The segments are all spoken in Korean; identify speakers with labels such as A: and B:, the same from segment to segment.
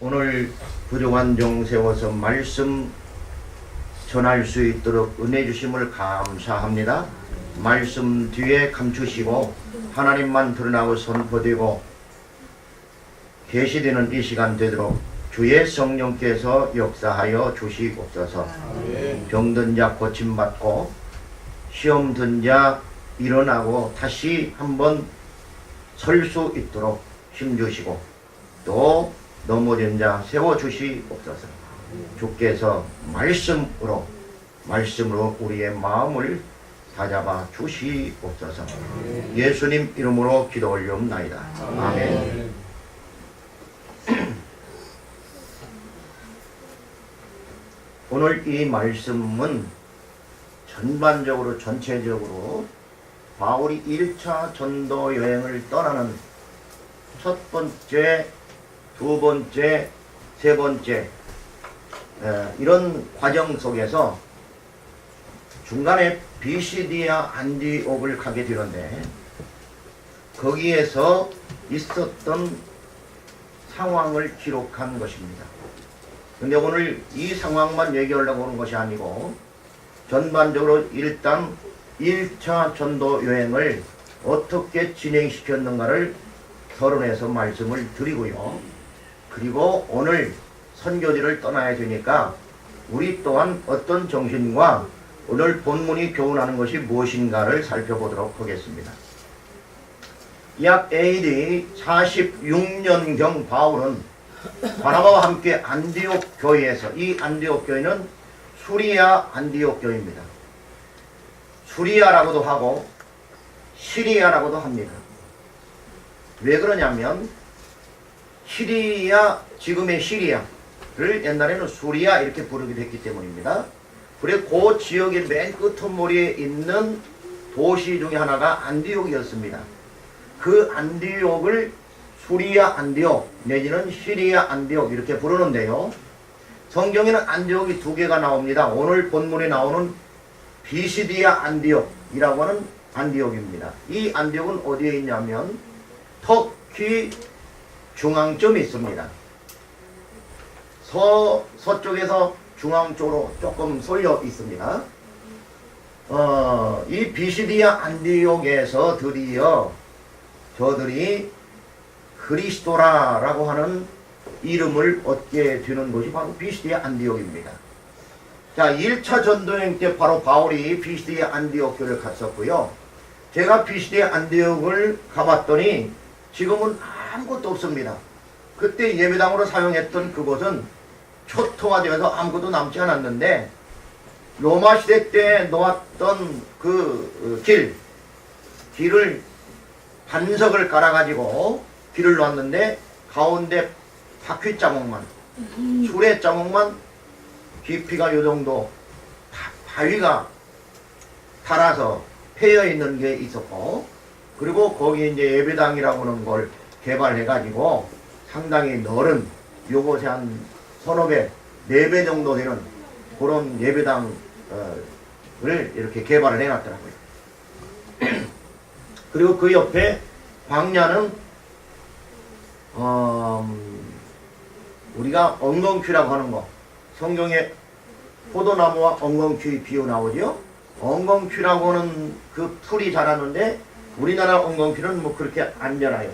A: 오늘 부족한 종 세워서 말씀 전할 수 있도록 은혜 주심을 감사합니다. 말씀 뒤에 감추시고 하나님만 드러나고 선포되고 계시되는 이 시간 되도록 주의 성령께서 역사하여 주시옵소서. 병든 자 고침받고 시험 든 자 일어나고 다시 한번 설 수 있도록 힘주시고 또 넘어진 자 세워주시옵소서. 주께서 말씀으로 우리의 마음을 다잡아 주시옵소서. 예수님 이름으로 기도 올리옵나이다. 아멘. 오늘 이 말씀은 전체적으로 바울이 1차 전도 여행을 떠나는 첫 번째, 두 번째, 세 번째 이런 과정 속에서 중간에 비시디아 안디옥을 가게 되는데 거기에서 있었던 상황을 기록한 것입니다. 근데 오늘 이 상황만 얘기하려고 하는 것이 아니고 전반적으로 일단 1차 전도 여행을 어떻게 진행시켰는가를 서론해서 말씀을 드리고요. 그리고 오늘 선교지를 떠나야 되니까 우리 또한 어떤 정신과 오늘 본문이 교훈하는 것이 무엇인가를 살펴보도록 하겠습니다. 약 AD 46년경 바울은 바나바와 함께 안디옥 교회에서, 이 안디옥 교회는 수리아 안디옥 교회입니다. 수리아라고도 하고 시리아라고도 합니다. 왜 그러냐면 시리아, 지금의 시리아를 옛날에는 수리아 이렇게 부르기도 했기 때문입니다. 그리고 그 지역의 맨 끝머리에 있는 도시 중에 하나가 안디옥이었습니다. 그 안디옥을 수리아 안디옥 내지는 시리아 안디옥 이렇게 부르는데요. 성경에는 안디옥이 두 개가 나옵니다. 오늘 본문에 나오는 비시디아 안디옥이라고 하는 안디옥입니다. 이 안디옥은 어디에 있냐면 터키 중앙점에 있습니다. 서쪽에서 중앙 쪽으로 조금 쏠려 있습니다. 이 비시디아 안디옥에서 드디어 저들이 그리스도라라고 하는 이름을 얻게 되는 것이 바로 비시디아 안디옥입니다. 자, 1차 전도여행 때 바로 바울이 비시디아 안디옥 교회를 갔었고요. 제가 비시디아 안디옥을 가봤더니 지금은 아무것도 없습니다. 그때 예배당으로 사용했던 그곳은 초토화되어서 아무것도 남지 않았는데 로마 시대 때 놓았던 그 길을 반석을 깔아가지고 길을 놓았는데 가운데 바퀴 자국만, 수레 자국만 깊이가 요 정도 바위가 달아서 패여 있는 게 있었고, 그리고 거기에 이제 예배당이라고 하는 걸 개발해가지고 상당히 넓은, 요것에 한 서너 배, 4배 정도 되는 그런 예배당을 이렇게 개발을 해놨더라고요. 그리고 그 옆에 광야는 우리가 엉겅퀴라고 하는 거, 성경에 포도나무와 엉겅퀴 비유 나오죠. 엉겅퀴라고 하는 그 풀이 자라는데 우리나라 엉겅퀴는 뭐 그렇게 안 자라요.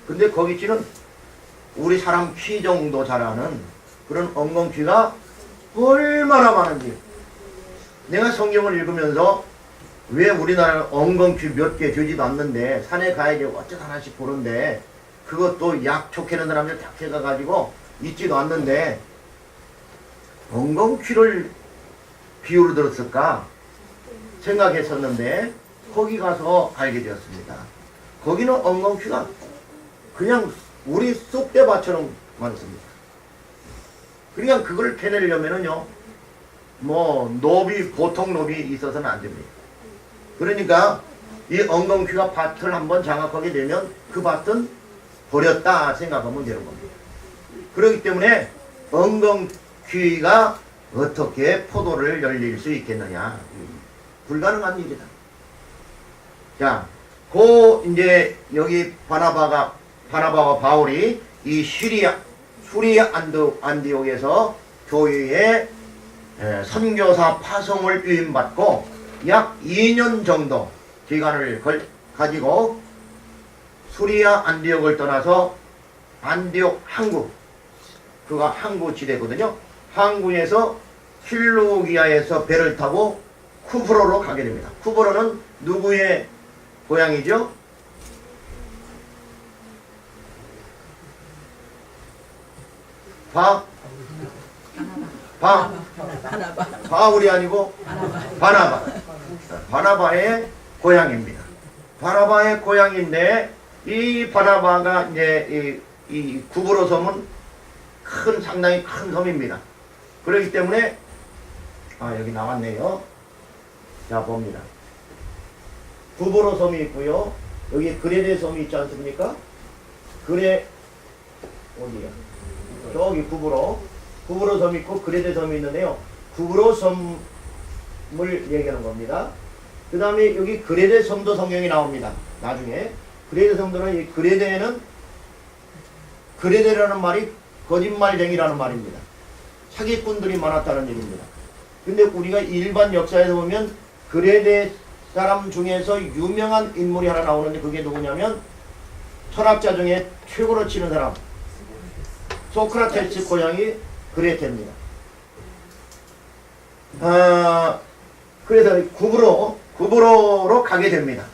A: 근데 거기지는 우리 사람 키 정도 자라는 그런 엉겅퀴가 얼마나 많은지. 내가 성경을 읽으면서 왜 우리나라는 엉겅퀴 몇 개 되지도 않는데 산에 가야지 어쩌다 하나씩 보는데 그것도 약 촉해는 사람들 다 해가가지고 있지도 않는데 엉겅퀴를 비유로 들었을까 생각했었는데 거기 가서 알게 되었습니다. 거기는 엉겅퀴가 그냥 우리 쑥대밭처럼 많습니다. 그러니까 그걸 캐내려면은요, 뭐 노비, 보통 노비 있어서는 안 됩니다. 그러니까 이 엉겅퀴가 밭을 한번 장악하게 되면 그 밭은 버렸다 생각하면 되는 겁니다. 그렇기 때문에 엉겅퀴가 어떻게 포도를 열릴 수 있겠느냐, 불가능한 일이다. 자, 이제 여기 바나바와 바울이 이 수리아 안디옥에서 교회에 선교사 파송을 위임받고 약 2년 정도 기간을 가지고 수리아 안디옥을 떠나서 안디옥 항구, 그가 항구 지대거든요. 항구에서 킬루기아에서 배를 타고 쿠프로로 가게 됩니다. 쿠프로는 누구의 고향이죠? 바울이 아니고 바나바의 고향입니다. 바나바의 고향인데 이 바나바가 이제 이 구브로 섬은 상당히 큰 섬입니다. 그렇기 때문에 여기 나왔네요. 자 봅니다. 구브로 섬이 있고요. 여기 그레데 섬이 있지 않습니까? 어디야? 저기 구브로 섬이 있고 그레데 섬이 있는데요. 구브로 섬을 얘기하는 겁니다. 그 다음에 여기 그레데 섬도 성경이 나옵니다. 나중에 그레데 섬도는 이 그레데라는 말이 거짓말쟁이라는 말입니다. 사기꾼들이 많았다는 얘기입니다. 근데 우리가 일반 역사에서 보면 그레데 사람 중에서 유명한 인물이 하나 나오는데 그게 누구냐면 철학자 중에 최고로 치는 사람 소크라테스 고향이 그레테입니다. 그래서 구브로로 가게 됩니다.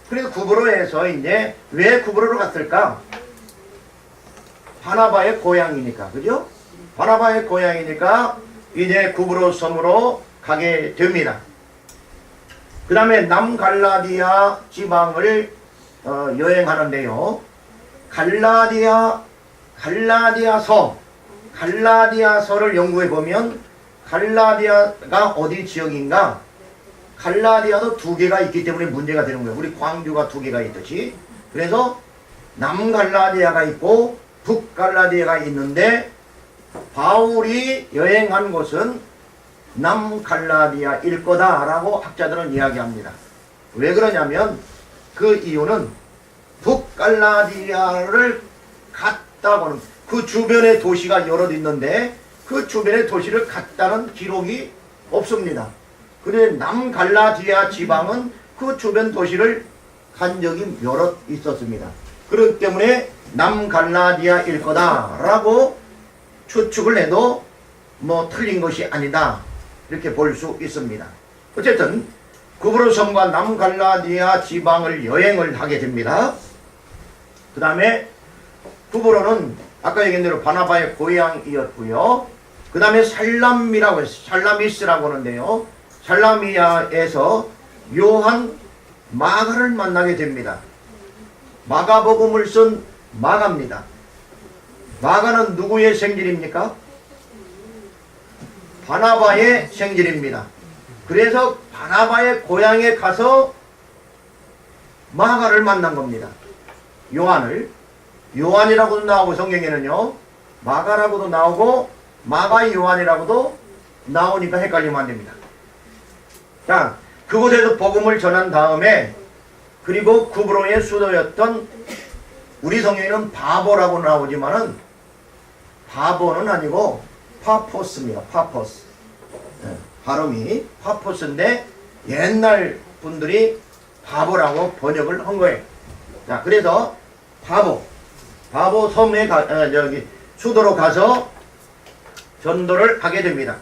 A: 그래서 구브로에서 이제 왜 구브로로 갔을까? 바나바의 고향이니까, 그죠? 바나바의 고향이니까 이제 구브로 섬으로 가게 됩니다. 그 다음에 남갈라디아 지방을 여행하는데요. 갈라디아서를 연구해 보면 갈라디아가 어디 지역인가? 갈라디아도 두 개가 있기 때문에 문제가 되는 거예요. 우리 광주가 두 개가 있듯이. 그래서 남갈라디아가 있고 북갈라디아가 있는데 바울이 여행한 곳은 남갈라디아일 거다라고 학자들은 이야기합니다. 왜 그러냐면 그 이유는 북갈라디아를 갔다고는 그 주변에 도시가 여럿 있는데 그 주변의 도시를 갔다는 기록이 없습니다. 그런데 남갈라디아 지방은 그 주변 도시를 간 적이 여럿 있었습니다. 그렇기 때문에 남갈라디아일 거다라고 추측을 해도 뭐 틀린 것이 아니다 이렇게 볼 수 있습니다. 어쨌든 구브로 섬과 남갈라디아 지방을 여행을 하게 됩니다. 그 다음에 구브로는 아까 얘기한 대로 바나바의 고향이었고요. 그 다음에 살람미라고 했어요. 살라미스라고 하는데요. 살라미아에서 요한 마가를 만나게 됩니다. 마가복음을 쓴 마가입니다. 마가는 누구의 생질입니까? 바나바의 생질입니다. 그래서 바나바의 고향에 가서 마가를 만난 겁니다. 요한이라고도 나오고 성경에는요. 마가라고도 나오고 마가 요한이라고도 나오니까 헷갈리면 안 됩니다. 자, 그곳에서 복음을 전한 다음에 그리고 구브로의 수도였던 우리 성경에는 바보라고 나오지만은 바보는 아니고 파포스입니다. 파포스. 발음이 파포스인데 옛날 분들이 바보라고 번역을 한 거예요. 자, 그래서 바보 섬에 수도로 가서 전도를 하게 됩니다.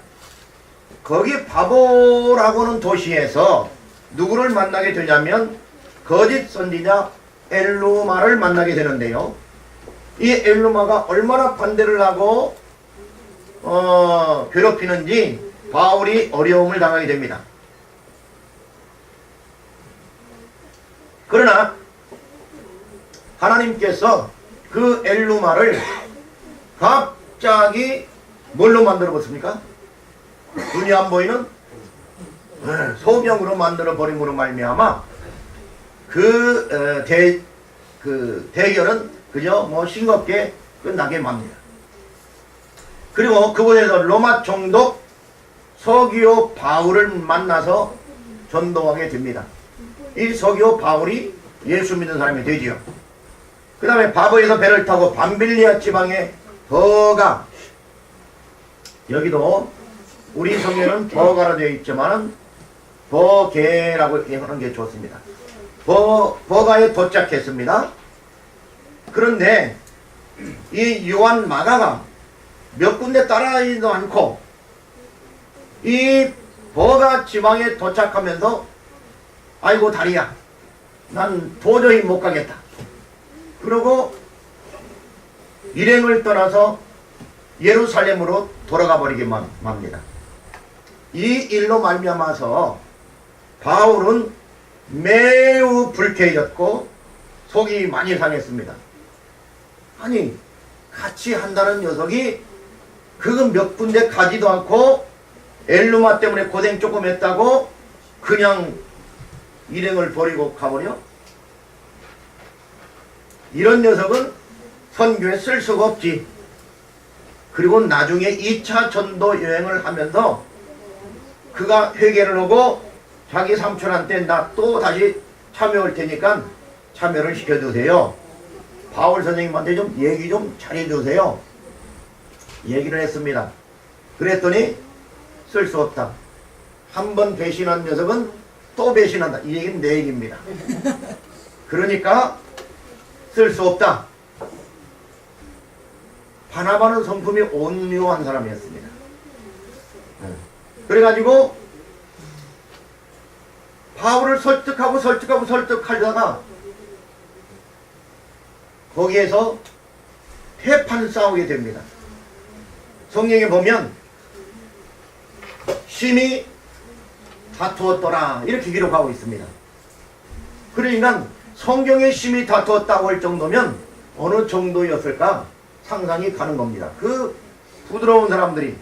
A: 거기 바보라고는 도시에서 누구를 만나게 되냐면 거짓 선지자 엘루마를 만나게 되는데요. 이 엘루마가 얼마나 반대를 하고 괴롭히는지 바울이 어려움을 당하게 됩니다. 그러나 하나님께서 그 엘루마를 갑자기 뭘로 만들어 봤습니까? 눈이 안 보이는 소병으로 만들어 버림으로 말미암아 그 대결은 그저 뭐 싱겁게 끝나게 맙니다. 그리고 그곳에서 로마 총독 서기오 바울을 만나서 전도하게 됩니다. 이 서기오 바울이 예수 믿는 사람이 되지요. 그 다음에 바보에서 배를 타고 밤빌리아 지방에 버가, 여기도 우리 성경은 버가로 되어 있지만 버게라고 하는 게 좋습니다. 버가에 도착했습니다. 그런데 이 요한 마가가 몇 군데 따라다니지도 않고 이 버가 지방에 도착하면서 아이고 다리야, 난 도저히 못 가겠다. 그러고 일행을 떠나서 예루살렘으로 돌아가 버리기만 합니다. 이 일로 말미암아서 바울은 매우 불쾌해졌고 속이 많이 상했습니다. 아니, 같이 한다는 녀석이 그거 몇 군데 가지도 않고 엘루마 때문에 고생 조금 했다고 그냥 일행을 버리고 가버려? 이런 녀석은 선교에 쓸 수가 없지. 그리고 나중에 2차 전도 여행을 하면서 그가 회개를 하고 자기 삼촌한테 나 또 다시 참여할 테니까 참여를 시켜주세요. 바울 선생님한테 좀 얘기 좀 잘해주세요. 얘기를 했습니다. 그랬더니 쓸 수 없다. 한 번 배신한 녀석은 또 배신한다. 이 얘기는 내 얘기입니다. 그러니까 쓸 수 없다. 바나바는 성품이 온유한 사람이었습니다. 그래가지고 바울을 설득하다가 거기에서 태판 싸우게 됩니다. 성경에 보면 심히 다투었더라 이렇게 기록하고 있습니다. 그러니까 성경에 심히 다투었다고 할 정도면 어느 정도였을까 상상이 가는 겁니다. 그 부드러운 사람들이,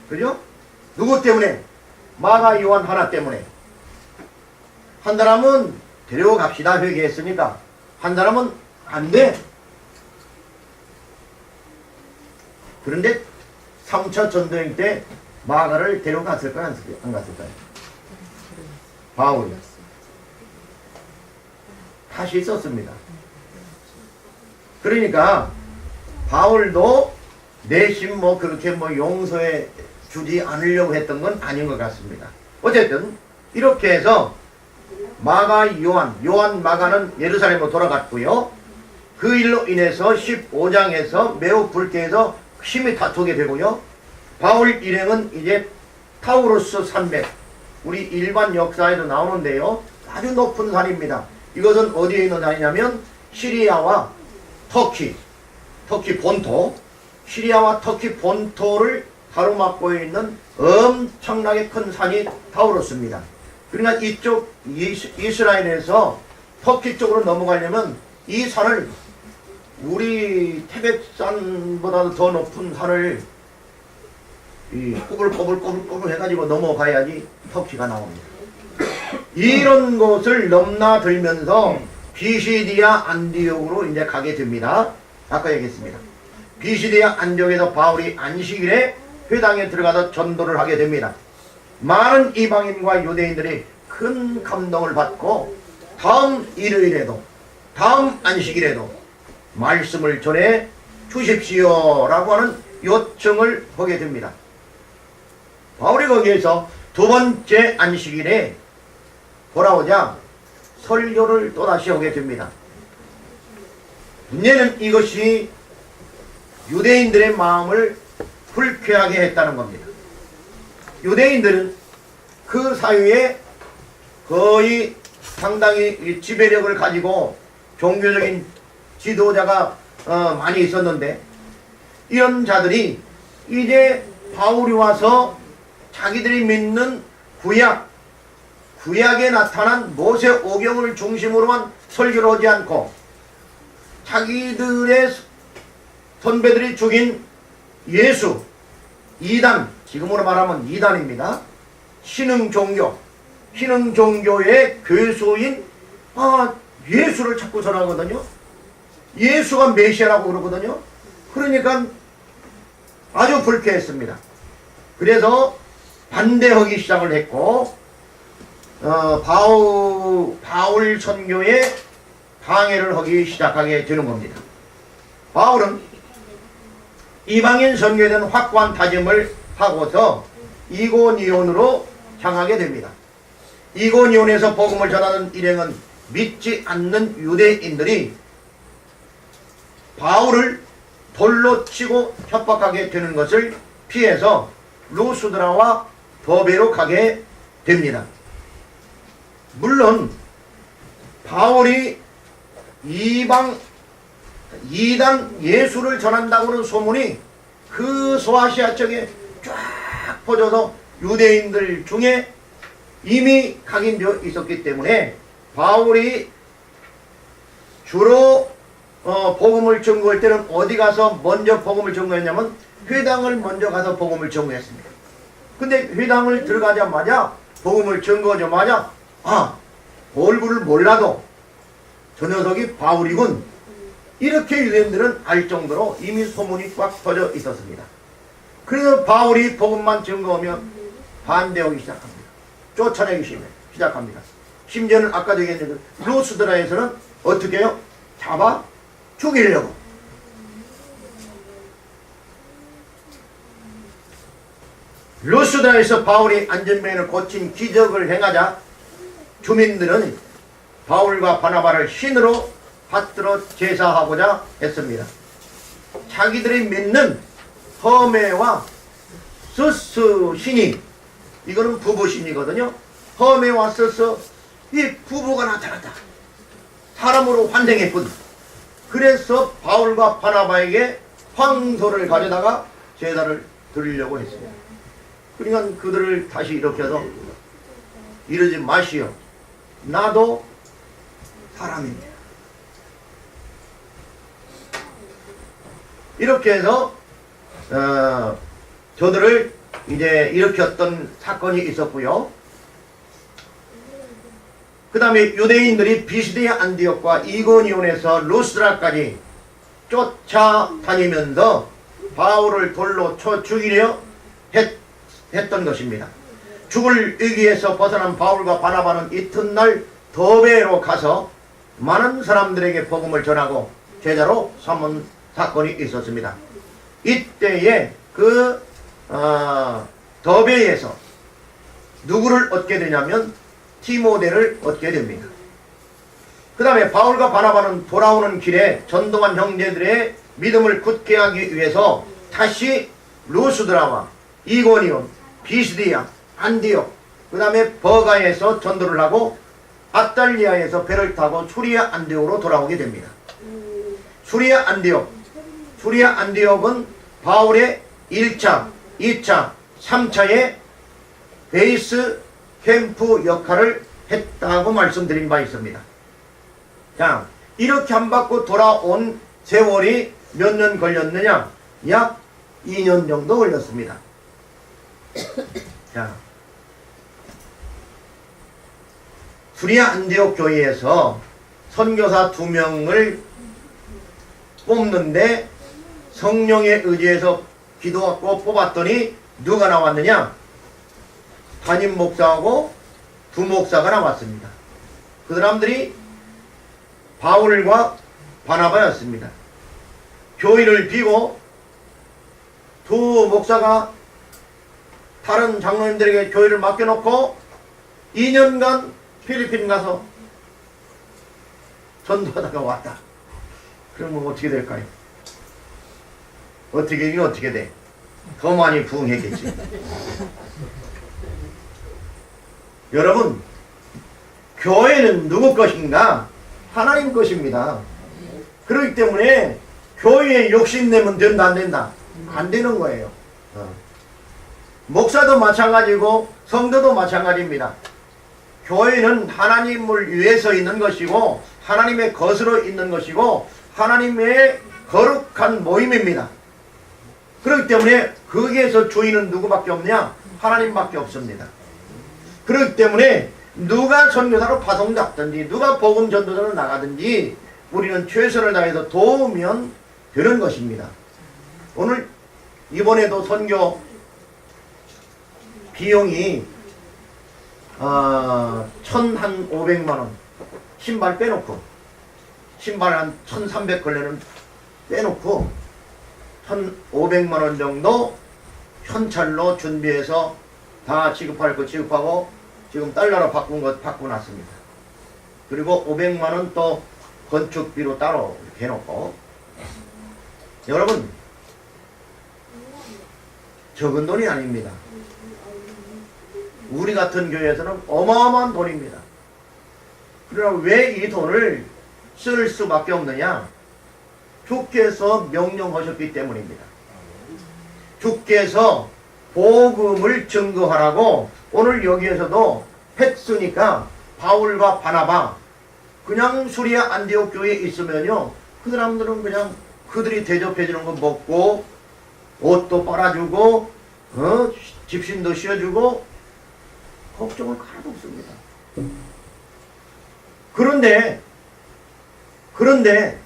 A: 그죠? 누구 때문에? 마가 요한 하나 때문에. 한 사람은 데려갑시다 회개했으니까, 한 사람은 안 돼. 그런데 3차 전도행 때 마가를 데려갔을까요? 안 갔을까요? 바울이 다시 있었습니다. 그러니까 바울도 내심 그렇게 용서해 주지 않으려고 했던 건 아닌 것 같습니다. 어쨌든 이렇게 해서 마가 요한 마가는 예루살렘으로 돌아갔고요. 그 일로 인해서 15장에서 매우 불쾌해서 심히 다투게 되고요. 바울 일행은 이제 타우루스 산맥, 우리 일반 역사에도 나오는데요. 아주 높은 산입니다. 이것은 어디에 있는 산이냐면 시리아와 터키 본토, 시리아와 터키 본토를 가로막고 있는 엄청나게 큰 산이 타우루스입니다. 그러니까 이쪽 이스라엘에서 터키 쪽으로 넘어가려면 이 산을, 우리 태백산보다도 더 높은 산을 꼬불꼬불 해가지고 넘어가야지 터키가 나옵니다. 이런 곳을 넘나들면서 비시디아 안디옥으로 이제 가게 됩니다. 아까 얘기했습니다. 비시디아 안디옥에서 바울이 안식일에 회당에 들어가서 전도를 하게 됩니다. 많은 이방인과 유대인들이 큰 감동을 받고 다음 일요일에도, 다음 안식일에도 말씀을 전해 주십시오 라고 하는 요청을 하게 됩니다. 바울이 거기에서 두 번째 안식일에 돌아오자 설교를 또다시 하게 됩니다. 문제는 이것이 유대인들의 마음을 불쾌하게 했다는 겁니다. 유대인들은 그 사회에 거의 상당히 지배력을 가지고 종교적인 지도자가 많이 있었는데, 이런 자들이 이제 바울이 와서 자기들이 믿는 구약에 나타난 모세 오경을 중심으로만 설교를 하지 않고 자기들의 선배들이 죽인 예수, 이단, 지금으로 말하면 이단입니다. 신흥종교의 교수인 예수를 자꾸 전하거든요. 예수가 메시아라고 그러거든요. 그러니까 아주 불쾌했습니다. 그래서 반대하기 시작을 했고 바울 선교에 방해를 하기 시작하게 되는 겁니다. 바울은 이방인 선교에 대한 확고한 다짐을 하고서 이고니온으로 향하게 됩니다. 이고니온에서 복음을 전하는 일행은 믿지 않는 유대인들이 바울을 돌로 치고 협박하게 되는 것을 피해서 루스드라와 더베로 가게 됩니다. 물론 바울이 이단 예수를 전한다고는 소문이 그 소아시아 쪽에 쫙 퍼져서 유대인들 중에 이미 각인되어 있었기 때문에 바울이 주로 복음을 전거할 때는 어디 가서 먼저 복음을 전거했냐면 회당을 먼저 가서 복음을 전거했습니다. 근데 회당을 들어가자마자 복음을 전거하자마자 얼굴을 몰라도 저 녀석이 바울이군, 이렇게 유대인들은 알 정도로 이미 소문이 꽉 퍼져 있었습니다. 그래서 바울이 복음만 증거하면 반대하기 시작합니다. 쫓아내기 시작합니다. 심지어는 아까도 얘기했는데 루스드라에서는 어떻게 해요? 잡아 죽이려고. 루스드라에서 바울이 안전병을 고친 기적을 행하자 주민들은 바울과 바나바를 신으로 받들어 제사하고자 했습니다. 자기들이 믿는 허메와 스스 신이, 이거는 부부신이거든요. 허메와 스스, 이 부부가 나타났다. 사람으로 환생했군. 그래서 바울과 바나바에게 황소를 가져다가 제사를 드리려고 했습니다. 그러니까 그들을 다시 일으켜서 이러지 마시오, 나도 사람입니다. 이렇게 해서 저들을 이제 일으켰던 사건이 있었고요. 그 다음에 유대인들이 비시디아 안디옥과 이고니온에서 루스드라까지 쫓아다니면서 바울을 돌로 쳐 죽이려 했던 것입니다. 죽을 위기에서 벗어난 바울과 바나바는 이튿날 더베로 가서 많은 사람들에게 복음을 전하고 제자로 삼은 사건이 있었습니다. 이때에 더베에서 누구를 얻게 되냐면 디모데를 얻게 됩니다. 그 다음에 바울과 바나바는 돌아오는 길에 전동한 형제들의 믿음을 굳게 하기 위해서 다시 루스드라와 이고니온, 비시디아, 안디옥, 그 다음에 버가에서 전도를 하고 아탈리아에서 배를 타고 수리아 안디옥으로 돌아오게 됩니다. 수리아 안디옥은 바울의 1차, 2차, 3차의 베이스 캠프 역할을 했다고 말씀드린 바 있습니다. 자, 이렇게 한 바퀴 돌아온 세월이 몇 년 걸렸느냐? 약 2년 정도 걸렸습니다. 자, 수리아 안디옥 교회에서 선교사 2명을 뽑는데 성령의 의지에서 기도하고 뽑았더니 누가 나왔느냐? 담임 목사하고 부목사가 나왔습니다. 그 사람들이 바울과 바나바였습니다. 교회를 비고 두 목사가 다른 장로님들에게 교회를 맡겨놓고 2년간 필리핀 가서 전도하다가 왔다. 그러면 어떻게 될까요? 어떻게 돼? 더 많이 부흥했겠지. 여러분, 교회는 누구 것인가? 하나님 것입니다. 그렇기 때문에 교회에 욕심내면 된다, 안 된다? 안 되는 거예요. 목사도 마찬가지고 성도도 마찬가지입니다. 교회는 하나님을 위해서 있는 것이고 하나님의 것으로 있는 것이고 하나님의 거룩한 모임입니다. 그렇기 때문에 거기에서 주인은 누구밖에 없냐? 하나님밖에 없습니다. 그렇기 때문에 누가 선교사로 파송 잡든지 누가 복음 전도자로 나가든지 우리는 최선을 다해서 도우면 되는 것입니다. 오늘 이번에도 선교 비용이 1,500만원 신발 빼놓고 신발 한 1,300걸레는 빼놓고 한 500만 원 정도 현찰로 준비해서 다 지급할 거 지급하고 지금 달러로 바꾼 것 바꿔놨습니다. 그리고 500만 원 또 건축비로 따로 이렇게 해놓고 여러분 적은 돈이 아닙니다. 우리 같은 교회에서는 어마어마한 돈입니다. 그러나 왜 이 돈을 쓸 수밖에 없느냐? 주께서 명령하셨기 때문입니다. 주께서 복음을 증거하라고 오늘 여기에서도 했으니까 바울과 바나바 그냥 수리아 안디옥 교회에 있으면요 그 사람들은 그냥 그들이 대접해 주는 거 먹고 옷도 빨아주고 집신도 씌워주고 걱정을 하나도 없습니다. 그런데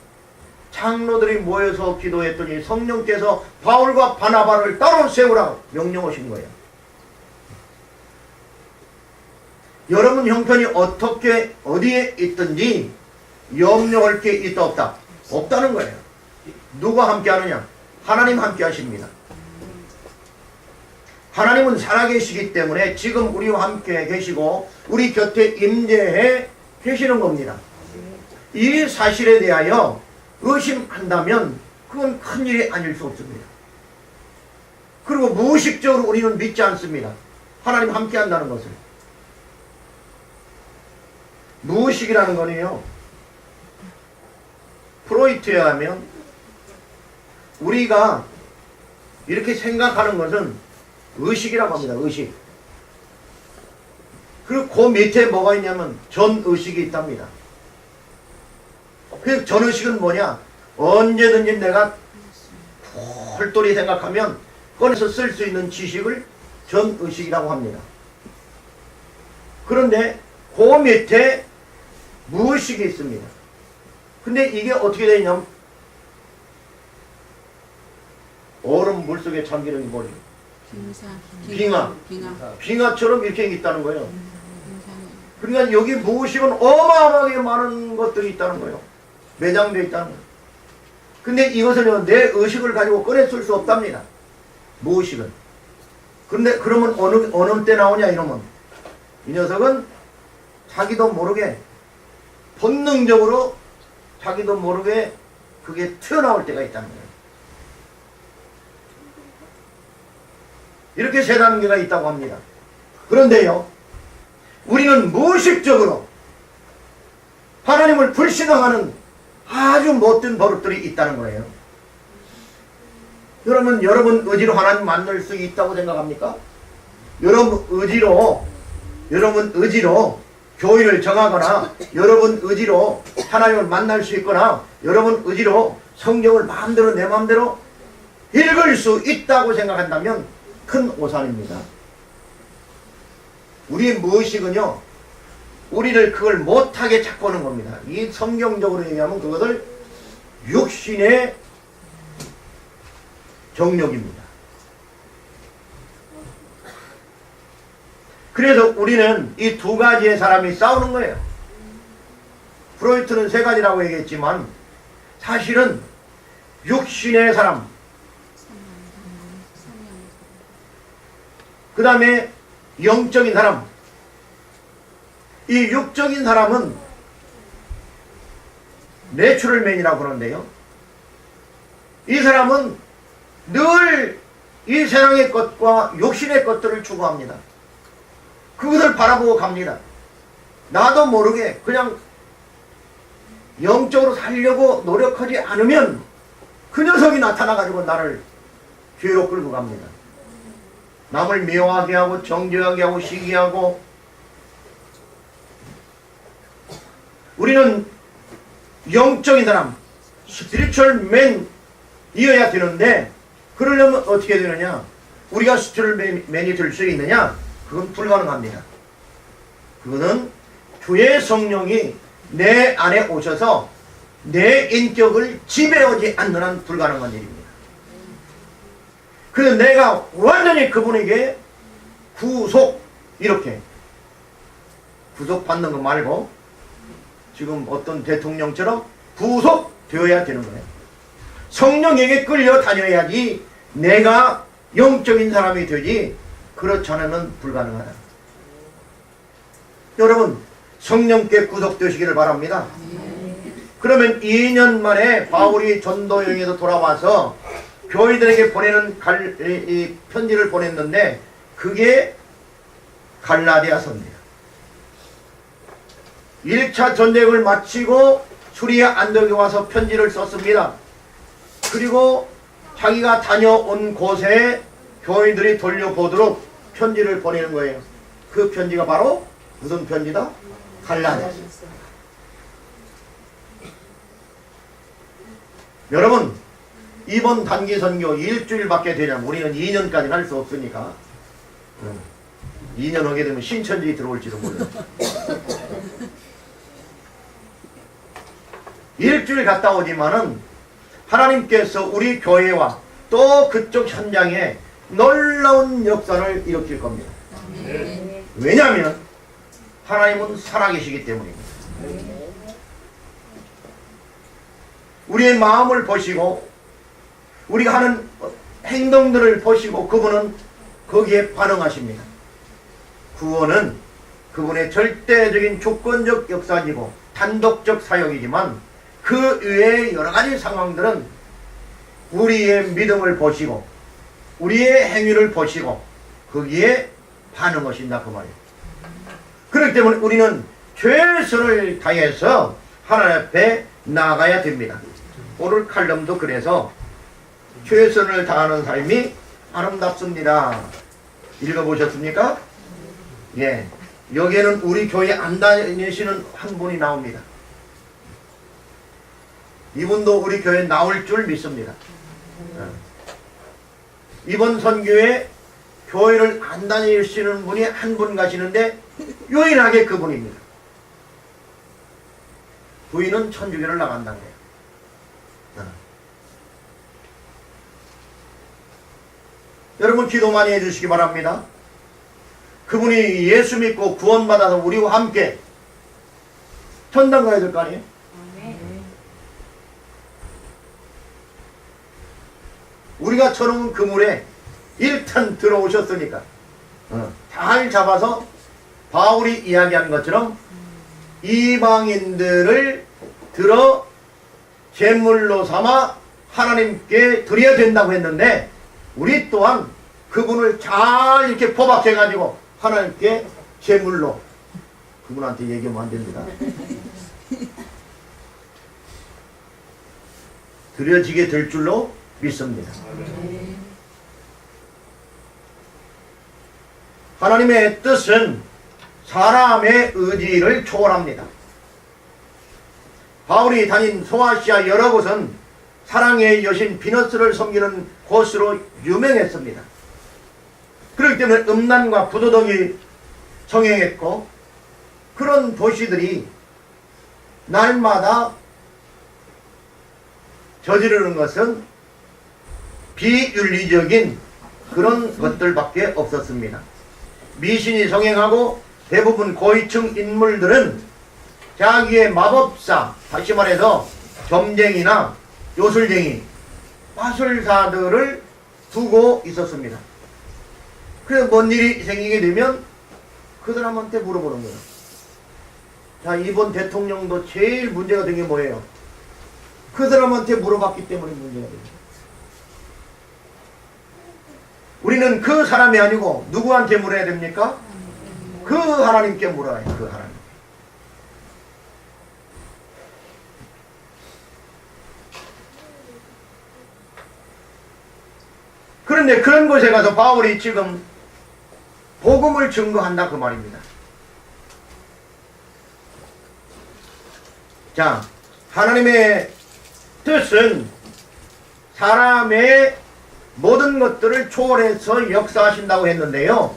A: 장로들이 모여서 기도했더니 성령께서 바울과 바나바를 따로 세우라고 명령하신 거예요. 여러분 형편이 어떻게 어디에 있든지 염려할 게 있다 없다? 없다는 거예요. 누가 함께 하느냐? 하나님 함께 하십니다. 하나님은 살아계시기 때문에 지금 우리와 함께 계시고 우리 곁에 임재해 계시는 겁니다. 이 사실에 대하여 의심한다면 그건 큰일이 아닐 수 없습니다. 그리고 무의식적으로 우리는 믿지 않습니다. 하나님 함께 한다는 것을. 무의식이라는 거는요 프로이트에 하면 우리가 이렇게 생각하는 것은 의식이라고 합니다. 의식. 그리고 그 밑에 뭐가 있냐면 전의식이 있답니다. 그 전의식은 뭐냐? 언제든지 내가 홀똘히 생각하면 꺼내서 쓸 수 있는 지식을 전의식이라고 합니다. 그런데 그 밑에 무의식이 있습니다. 근데 이게 어떻게 되냐면 얼음 물속에 잠기는 뭐지? 빙하처럼 이렇게 있다는 거예요. 그러니까 여기 무의식은 어마어마하게 많은 것들이 있다는 거예요. 매장되어 있다는 거예요. 근데 이것은 내 의식을 가지고 꺼내 쓸 수 없답니다. 무의식은. 그런데 그러면 어느 때 나오냐 이러면 이 녀석은 자기도 모르게 본능적으로 자기도 모르게 그게 튀어나올 때가 있다는 거예요. 이렇게 세 단계가 있다고 합니다. 그런데요 우리는 무의식적으로 하나님을 불신앙하는 아주 못된 버릇들이 있다는 거예요. 여러분 의지로 하나님 만날 수 있다고 생각합니까? 여러분 의지로 교회를 정하거나 여러분 의지로 하나님을 만날 수 있거나 여러분 의지로 성경을 마음대로 내 마음대로 읽을 수 있다고 생각한다면 큰 오산입니다. 우리의 무의식은요 우리를 그걸 못하게 잡고 오는 겁니다. 이 성경적으로 얘기하면 그것을 육신의 정욕입니다. 그래서 우리는 이 두 가지의 사람이 싸우는 거예요. 프로이트는 세 가지라고 얘기했지만 사실은 육신의 사람, 그 다음에 영적인 사람, 이 육적인 사람은 내추럴맨이라고 그러는데요. 이 사람은 늘 이 세상의 것과 욕심의 것들을 추구합니다. 그것을 바라보고 갑니다. 나도 모르게 그냥 영적으로 살려고 노력하지 않으면 그 녀석이 나타나가지고 나를 뒤로 끌고 갑니다. 남을 미워하게 하고 정죄하게 하고 시기하고. 우리는 영적인 사람, 스피리추얼 맨이어야 되는데 그러려면 어떻게 되느냐? 우리가 스피리추얼 맨이 될 수 있느냐? 그건 불가능합니다. 그거는 주의 성령이 내 안에 오셔서 내 인격을 지배하지 않는 한 불가능한 일입니다. 그래서 내가 완전히 그분에게 이렇게 구속받는 거 말고 지금 어떤 대통령처럼 구속되어야 되는 거예요. 성령에게 끌려다녀야지 내가 영적인 사람이 되지 그렇지 않으면 불가능하다. 여러분 성령께 구속되시기를 바랍니다. 그러면 2년 만에 바울이 전도 여행에서 돌아와서 교회들에게 보내는 편지를 보냈는데 그게 갈라디아서입니다. 1차 전쟁을 마치고 수리아 안독에 와서 편지를 썼습니다. 그리고 자기가 다녀온 곳에 교회들이 돌려보도록 편지를 보내는 거예요. 그 편지가 바로 무슨 편지다? 갈라디아서. 여러분 이번 단기 선교 일주일밖에 되냐면 우리는 2년까지는 할 수 없으니까 2년 하게 되면 신천지 들어올지도 몰라요. 일주일 갔다 오지만은 하나님께서 우리 교회와 또 그쪽 현장에 놀라운 역사를 일으킬 겁니다. 왜냐하면 하나님은 살아계시기 때문입니다. 우리의 마음을 보시고 우리가 하는 행동들을 보시고 그분은 거기에 반응하십니다. 구원은 그분의 절대적인 주권적 역사이고 단독적 사역이지만 그 외의 여러 가지 상황들은 우리의 믿음을 보시고 우리의 행위를 보시고 거기에 반응하신다 그 말이에요. 그렇기 때문에 우리는 최선을 다해서 하나님 앞에 나아가야 됩니다. 오늘 칼럼도 그래서 최선을 다하는 삶이 아름답습니다. 읽어보셨습니까? 예. 여기에는 우리 교회 안 다니시는 한 분이 나옵니다. 이분도 우리 교회에 나올 줄 믿습니다. 이번 선교에 교회를 안 다니시는 분이 한 분 가시는데 유일하게 그분입니다. 부인은 천주교를 나간다는 거예요. 여러분 기도 많이 해주시기 바랍니다. 그분이 예수 믿고 구원받아서 우리와 함께 천당 가야 될 거 아니에요? 우리가 쳐놓은 그물에 일단 들어오셨으니까 잘 잡아서 바울이 이야기한 것처럼 이방인들을 들어 제물로 삼아 하나님께 드려야 된다고 했는데 우리 또한 그분을 잘 이렇게 포박해 가지고 하나님께 제물로 그분한테 얘기하면 안 됩니다. 드려지게 될 줄로 믿습니다. 하나님의 뜻은 사람의 의지를 초월합니다. 바울이 다닌 소아시아 여러 곳은 사랑의 여신 비너스를 섬기는 곳으로 유명했습니다. 그렇기 때문에 음란과 부도덕이 성행했고 그런 도시들이 날마다 저지르는 것은 비윤리적인 그런 것들밖에 없었습니다. 미신이 성행하고 대부분 고위층 인물들은 자기의 마법사, 다시 말해서 점쟁이나 요술쟁이, 마술사들을 두고 있었습니다. 그래서 뭔 일이 생기게 되면 그 사람한테 물어보는 거예요. 자, 이번 대통령도 제일 문제가 된 게 뭐예요? 그 사람한테 물어봤기 때문에 문제가 됩니다. 우리는 그 사람이 아니고 누구한테 물어야 됩니까? 그 하나님께 물어야 해요. 그 하나님. 그런데 그런 곳에 가서 바울이 지금 복음을 증거한다 그 말입니다. 자, 하나님의 뜻은 사람의 모든 것들을 초월해서 역사하신다고 했는데요.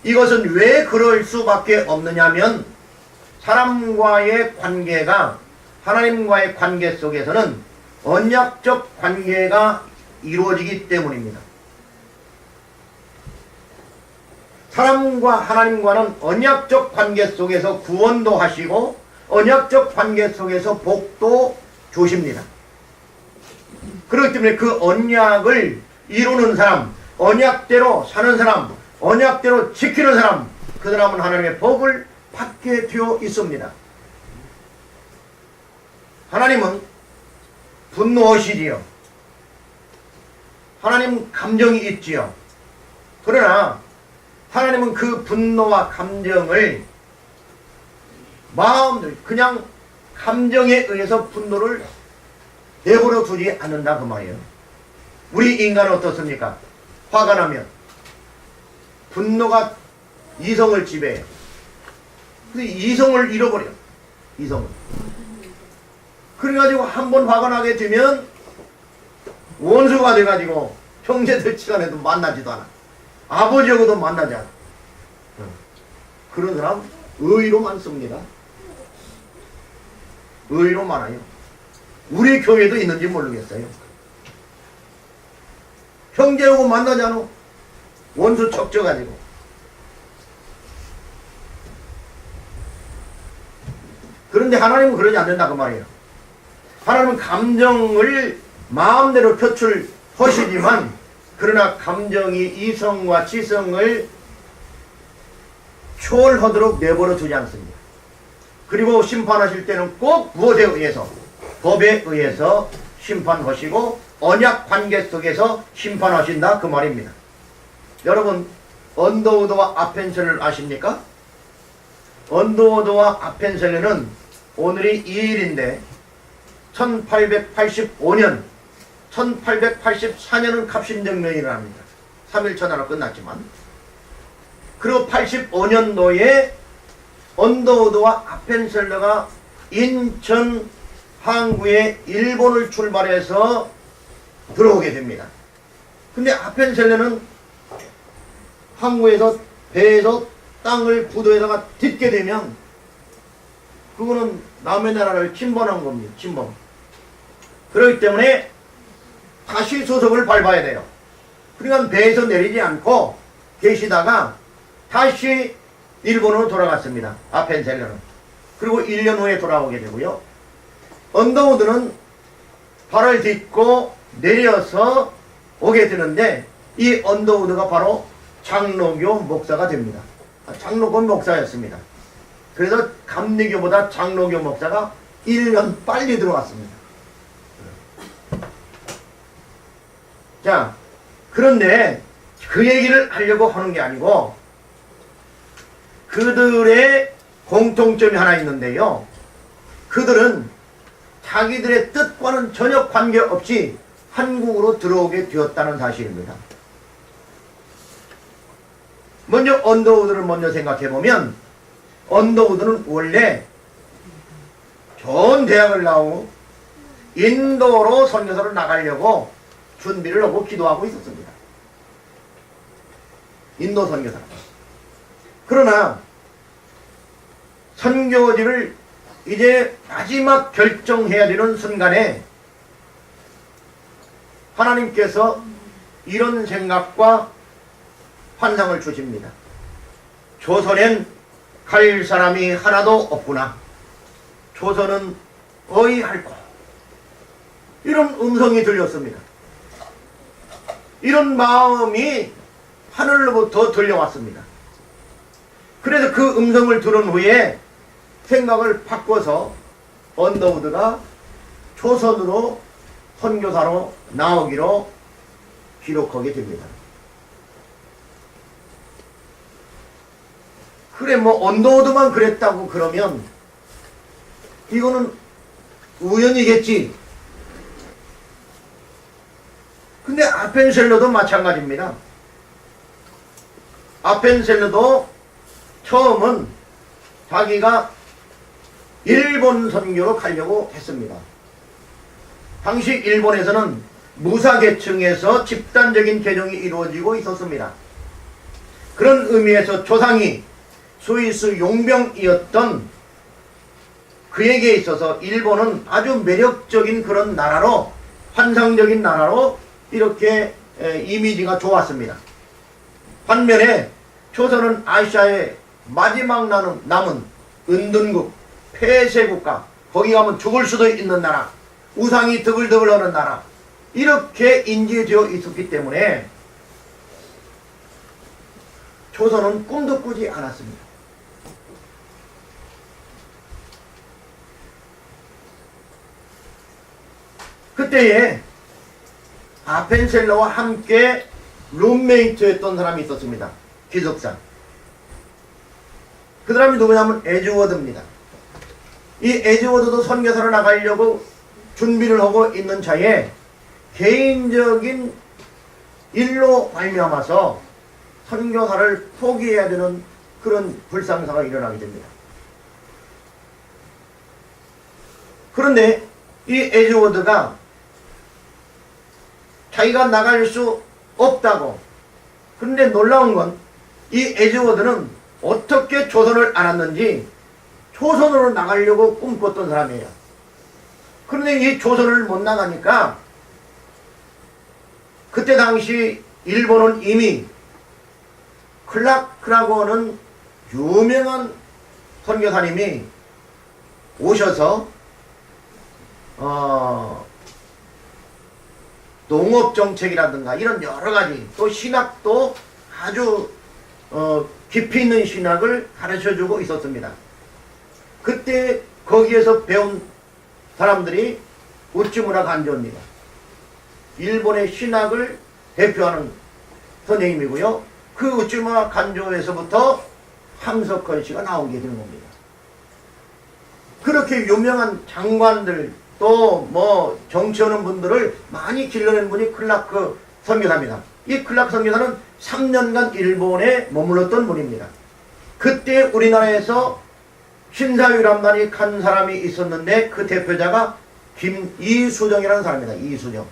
A: 이것은 왜 그럴 수밖에 없느냐면 사람과의 관계가 하나님과의 관계 속에서는 언약적 관계가 이루어지기 때문입니다. 사람과 하나님과는 언약적 관계 속에서 구원도 하시고 언약적 관계 속에서 복도 주십니다. 그렇기 때문에 그 언약을 이루는 사람, 언약대로 사는 사람, 언약대로 지키는 사람, 그 사람은 하나님의 복을 받게 되어 있습니다. 하나님은 분노하시지요. 하나님은 감정이 있지요. 그러나 하나님은 그 분노와 감정을 마음대로 그냥 감정에 의해서 분노를 내버려 두지 않는다 그 말이에요. 우리 인간은 어떻습니까? 화가 나면 분노가 이성을 지배해요. 그래서 이성을 잃어버려요. 이성을. 그래가지고 한번 화가 나게 되면 원수가 돼가지고 형제들 시간에도 만나지도 않아. 아버지하고도 만나지 않아. 그런 사람 의의로 많습니다. 의의로 많아요. 우리 교회도 있는지 모르겠어요. 형제하고 만나지 않아. 원수 척져가지고. 그런데 하나님은 그러지 않는다 그 말이에요. 하나님은 감정을 마음대로 표출하시지만 그러나 감정이 이성과 지성을 초월하도록 내버려 두지 않습니다. 그리고 심판하실 때는 꼭 무엇에 의해서? 법에 의해서 심판하시고 언약 관계 속에서 심판하신다 그 말입니다. 여러분 언더우드와 아펜셀러를 아십니까? 언더우드와 아펜셀러는 오늘이 2일인데 1885년 1884년은 갑신정년이라 합니다. 3일 천하로 끝났지만 그리고 85년도에 언더우드와 아펜셀러가 인천 항구에 일본을 출발해서 들어오게 됩니다. 근데 아펜셀러는 항구에서 배에서 땅을 부도에다가 딛게 되면 그거는 남의 나라를 침범한 겁니다. 침범. 그렇기 때문에 다시 수석을 밟아야 돼요. 그러니까 배에서 내리지 않고 계시다가 다시 일본으로 돌아갔습니다. 아펜셀러는. 그리고 1년 후에 돌아오게 되고요. 언더우드는 발을 딛고 내려서 오게 되는데 이 언더우드가 바로 장로교 목사가 됩니다. 장로교 목사였습니다. 그래서 감리교보다 장로교 목사가 1년 빨리 들어왔습니다. 자, 그런데 그 얘기를 하려고 하는 게 아니고 그들의 공통점이 하나 있는데요. 그들은 자기들의 뜻과는 전혀 관계없이 한국으로 들어오게 되었다는 사실입니다. 먼저 언더우드를 먼저 생각해보면 언더우드는 원래 좋은 대학을 나오고 인도로 선교사로 나가려고 준비를 하고 기도하고 있었습니다. 인도 선교사. 그러나 선교지를 이제 마지막 결정해야 되는 순간에 하나님께서 이런 생각과 환상을 주십니다. 조선엔 갈 사람이 하나도 없구나. 조선은 어이할꼬. 이런 음성이 들렸습니다. 이런 마음이 하늘로부터 들려왔습니다. 그래서 그 음성을 들은 후에 생각을 바꿔서 언더우드가 조선으로 선교사로 나오기로 기록하게 됩니다. 그래 뭐 언더우드만 그랬다고 그러면 이거는 우연이겠지. 근데 아펜셀러도 마찬가지입니다. 아펜셀러도 처음은 자기가 일본 선교로 가려고 했습니다. 당시 일본에서는 무사계층에서 집단적인 개종이 이루어지고 있었습니다. 그런 의미에서 조상이 스위스 용병이었던 그에게 있어서 일본은 아주 매력적인 그런 나라로, 환상적인 나라로 이렇게 이미지가 좋았습니다. 반면에 조선은 아시아의 마지막 남은 은둔국, 폐쇄국가, 거기 가면 죽을 수도 있는 나라, 우상이 드글드글 하는 나라, 이렇게 인지되어 있었기 때문에 조선은 꿈도 꾸지 않았습니다. 그때에 아펜셀러와 함께 룸메이트였던 사람이 있었습니다. 기숙사. 그 사람이 누구냐면 에즈워드입니다. 이 에즈워드도 선교사로 나가려고 준비를 하고 있는 차에 개인적인 일로 말미암아서 선교사를 포기해야 되는 그런 불상사가 일어나게 됩니다. 그런데 이 에즈워드가 자기가 나갈 수 없다고. 그런데 놀라운 건 이 에즈워드는 어떻게 조선을 알았는지 조선으로 나가려고 꿈꿨던 사람이에요. 그런데 이 조선을 못 나가니까 그때 당시 일본은 이미 클라크라고 하는 유명한 선교사님이 오셔서 농업정책이라든가 이런 여러가지 또 신학도 아주 깊이 있는 신학을 가르쳐주고 있었습니다. 그때 거기에서 배운 사람들이 우찌무라 간조입니다. 일본의 신학을 대표하는 선생님이고요. 그 우찌무라 간조에서부터 함석헌 씨가 나오게 된 겁니다. 그렇게 유명한 장관들 또 뭐 정치하는 분들을 많이 길러낸 분이 클라크 선교사입니다. 이 클라크 선교사는 3년간 일본에 머물렀던 분입니다. 그때 우리나라에서 신사유람단이 간 사람이 있었는데 그 대표자가 이수정이라는 사람입니다. 이수정.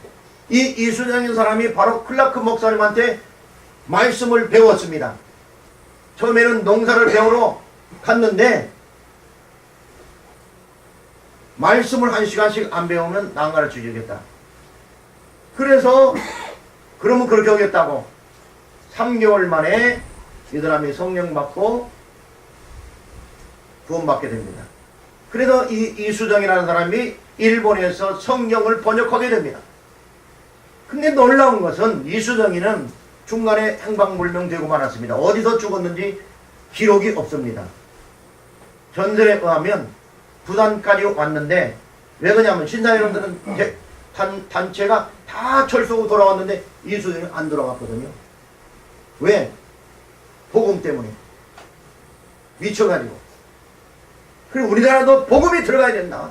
A: 이 이수정인 사람이 바로 클라크 목사님한테 말씀을 배웠습니다. 처음에는 농사를 배우러 갔는데 말씀을 1시간씩 안 배우면 난 가르쳐 주겠다. 그래서 그러면 그렇게 하겠다고 3개월 만에 이 사람이 성령 받고 구원받게 됩니다. 그래서 이 이수정이라는 사람이 일본에서 성경을 번역하게 됩니다. 근데 놀라운 것은 이수정이는 중간에 행방불명되고 말았습니다. 어디서 죽었는지 기록이 없습니다. 전설에 의하면 부산까지 왔는데 왜 그러냐면 신사여러분들은 단체가 다 철수하고 돌아왔는데 이수정이 안 돌아왔거든요. 왜? 복음 때문에 미쳐가지고. 그리고 우리나라도 복음이 들어가야 된다.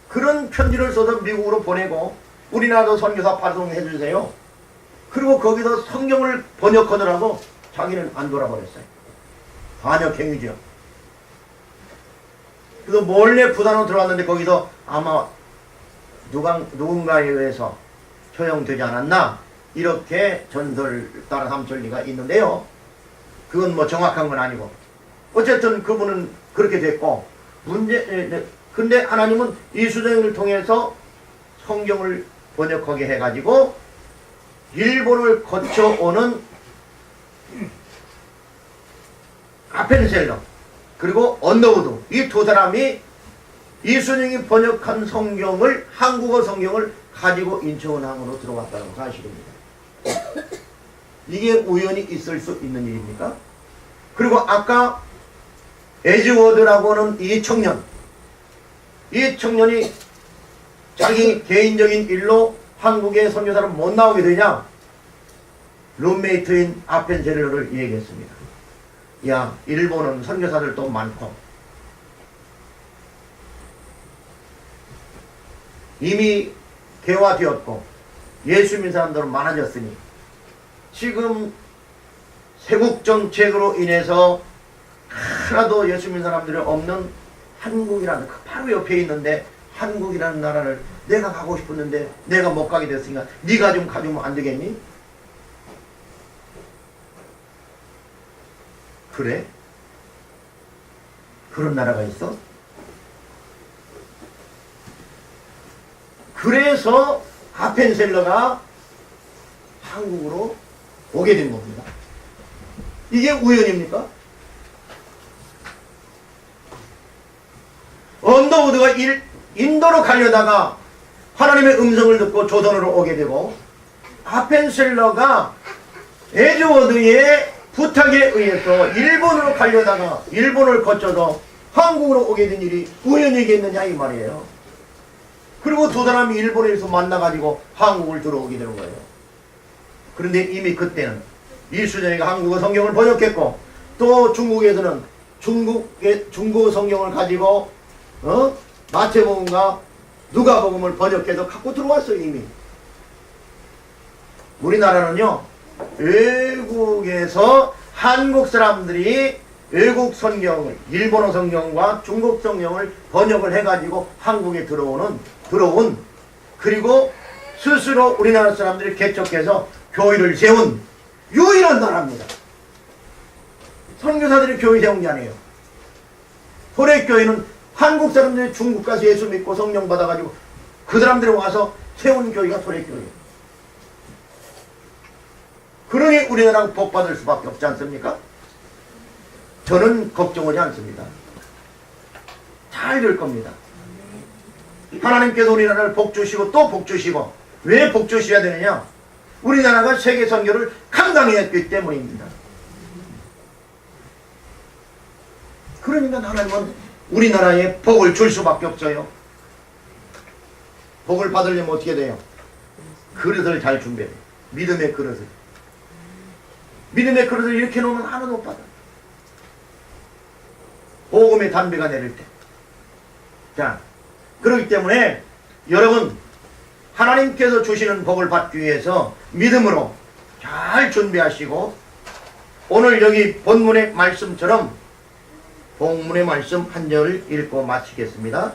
A: 그런 편지를 써서 미국으로 보내고 우리나라도 선교사 파송해 주세요. 그리고 거기서 성경을 번역하느라고 자기는 안 돌아버렸어요. 반역행위죠. 그래서 몰래 부산으로 들어왔는데 거기서 아마 누군가에 의해서 처형되지 않았나 이렇게 전설 따라 삼천리가 있는데요. 그건 뭐 정확한 건 아니고 어쨌든 그분은 그렇게 됐고 근데 하나님은 이수정을 통해서 성경을 번역하게 해가지고 일본을 거쳐오는 아펜셀러 그리고 언더우드 이 두 사람이 이수정이 번역한 성경을 한국어 성경을 가지고 인천항으로 들어왔다는 사실입니다. 이게 우연히 있을 수 있는 일입니까? 그리고 아까 에즈워드라고 하는 이 청년이 자기 개인적인 일로 한국의 선교사를 못 나오게 되냐? 룸메이트인 아펜셀러를 얘기했습니다. 야, 일본은 선교사들도 많고 이미 개화되었고 예수 믿는 사람들은 많아졌으니 지금 세국 정책으로 인해서 하나도 예수 믿는 사람들이 없는 한국이라는 바로 옆에 있는데 한국이라는 나라를 내가 가고 싶었는데 내가 못 가게 됐으니까 네가 좀 가주면 안 되겠니? 그래? 그런 나라가 있어? 그래서 아펜셀러가 한국으로 오게 된 겁니다. 이게 우연입니까? 언더우드가 인도로 가려다가 하나님의 음성을 듣고 조선으로 오게 되고, 아펜셀러가 에드워드의 부탁에 의해서 일본으로 가려다가 일본을 거쳐서 한국으로 오게 된 일이 우연이겠느냐 이 말이에요. 그리고 두 사람이 일본에서 만나가지고 한국을 들어오게 되는 거예요. 그런데 이미 그때는 이수정이가 한국어 성경을 번역했고, 또 중국에서는 중국 성경을 가지고 마태복음과 누가복음을 번역해서 갖고 들어왔어요. 이미. 우리나라는요, 외국에서 한국 사람들이 외국 성경을, 일본어 성경과 중국 성경을 번역을 해가지고 한국에 들어온, 그리고 스스로 우리나라 사람들이 개척해서 교회를 세운 유일한 나라입니다. 선교사들이 교회 세운 게 아니에요. 토렉교회는 한국 사람들이 중국 가서 예수 믿고 성령 받아가지고 그 사람들이 와서 세운 교회가 토렉교회예요. 그러니 우리나라가 복받을 수밖에 없지 않습니까? 저는 걱정하지 않습니다. 잘 될 겁니다. 하나님께서 우리나라를 복주시고 또 복주시고, 왜 복주셔야 되느냐? 우리나라가 세계 선교를 감당했기 때문입니다. 그러니까 하나님은 우리나라에 복을 줄 수밖에 없어요. 복을 받으려면 어떻게 돼요? 그릇을 잘 준비해야 돼요. 믿음의 그릇을. 믿음의 그릇을 이렇게 놓으면 하나도 못 받아. 복음의 담비가 내릴 때. 자, 그렇기 때문에 여러분, 하나님께서 주시는 복을 받기 위해서 믿음으로 잘 준비하시고, 오늘 여기 본문의 말씀처럼 본문의 말씀 한 절을 읽고 마치겠습니다.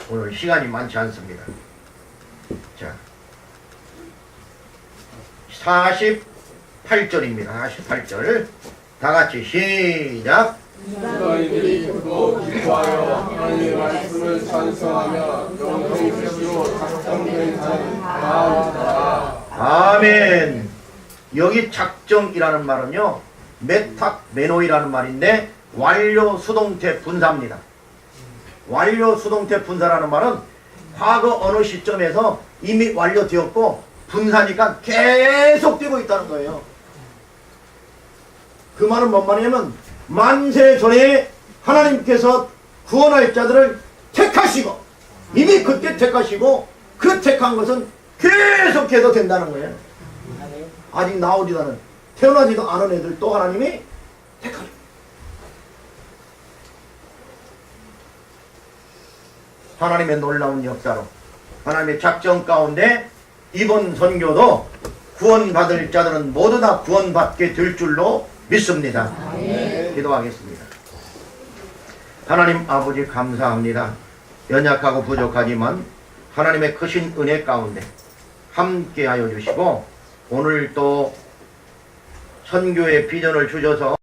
A: 오늘 시간이 많지 않습니다. 자, 48절입니다. 48절. 다 같이 시작.
B: 너희들이 듣고 기뻐하여 하나님의 말씀을 찬송하며 영성스러워 작정된 자는 나아오리라.
A: 아멘. 여기 작정이라는 말은요, 메탁 메노이라는 말인데 완료 수동태 분사입니다. 완료 수동태 분사라는 말은 과거 어느 시점에서 이미 완료되었고 분사니까 계속되고 있다는 거예요. 그 말은 뭔 말이냐면, 만세 전에 하나님께서 구원할 자들을 택하시고, 이미 그때 택하시고, 그 택한 것은 계속해서 된다는 거예요. 아직 나오지도 않은, 태어나지도 않은 애들 또 하나님이 택하시고. 하나님의 놀라운 역사로, 하나님의 작정 가운데 이번 선교도 구원받을 자들은 모두 다 구원받게 될 줄로 믿습니다. 기도하겠습니다. 하나님 아버지 감사합니다. 연약하고 부족하지만 하나님의 크신 은혜 가운데 함께하여 주시고, 오늘 또 선교의 비전을 주셔서